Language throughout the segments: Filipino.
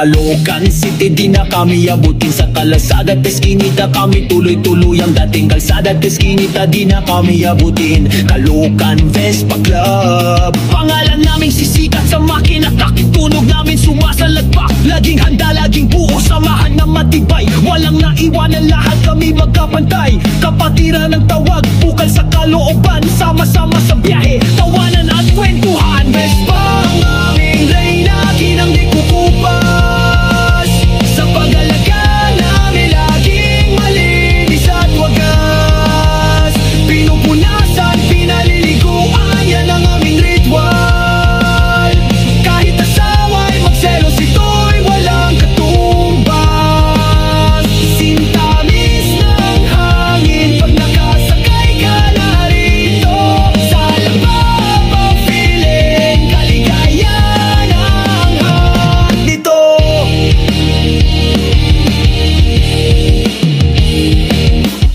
Caloocan City, di na kami abutin sa kalasada. Teskinita kami tuloy-tuloy ang dating kalsada. Teskinita, di na kami abutin. Caloocan Vespa Club, pangalan naming sisikat sa makina. Takitunog namin sumasalagpak. Laging handa, laging buo, samahan na matibay. Walang naiwanan, lahat kami magkapantay. Kapatiran ng tawag, bukal sa kalooban. Sama-sama sa biyahe, tawanan at kwentuhan. Vespa ang aming reyna, kinang di kukupas. Sa pag-alaga namin laging malinis at wagas. Pinupunasan, pinaliliguan, yan ang aming ritual. Kahit asawa'y magselos, ito'y walang katumbas. Sintamis ng hangin pag nakasakay ka na rito. Sa labab ang feeling, kaligaya ng dito.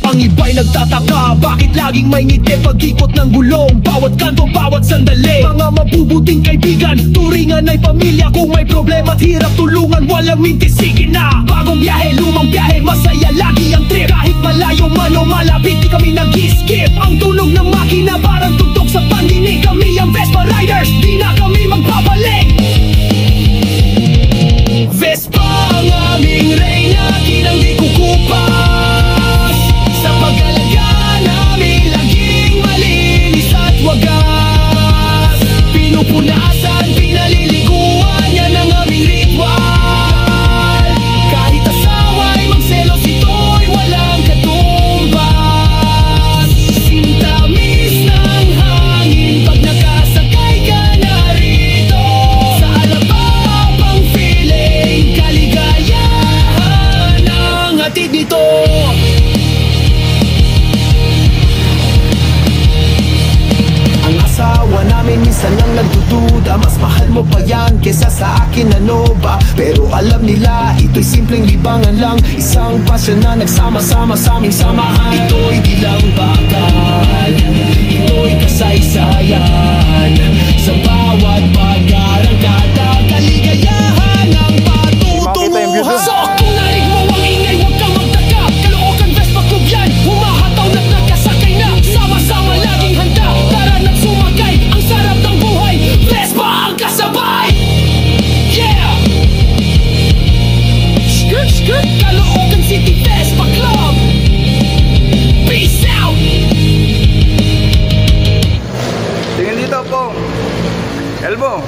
Ang iba'y nagtataka, bakit laging may ngiti pag-ikot ng gulong? Bawat kanto, bawat sandali, mga mabubuting kaibigan, turingan ay pamilya. Kung may problema at hirap tulungan, walang mintis, sige na. Bagong biyahe, lumang biyahe, masaya lagi ang trip. Kahit malayo man o malapit, di kami nag-skip. Ang tunog ng makina parang tugtog sa pandinig. Kami ang Vespa Riders, di na kami magbabalik. Vespa ang aming reyna, kinang di kukupas. Sa pag-alaga namin laging malinis at wagas. Pinupunasan, pinaliliguan, yan ang aming ritual. Kahit asawa'y magselos, ito'y walang katumbas. Sintamis ng hangin pag nakasakay ka na rito. Sa alabab ang feeling, kaligayahan ang hatid nito. Ang asawa namin minsan lang nagdududa, mas mahal mo pa yan kesa sa akin, ano ba? Pero alam nila, ito'y simpleng libangan lang. Isang pasyon na nagsama-sama sa aming samahan. Ito'y di lang bakal, ito'y kasaysayan. Sa bawat pag-arangkada, kaligayahan ang patutunguhan. So kung narinig mo ang ingay, huwag kang magtaka. Caloocan Vespa Club yan, humahataw na't nagkasakay na. Sama-sama laging handa, tara na't sumakay. Ang sarap ng buhay, Vespa ang kasabay. Yeah! Skirt, skirt, Caloocan City Vespa Club. Peace out! Tingin dito po. Elbow.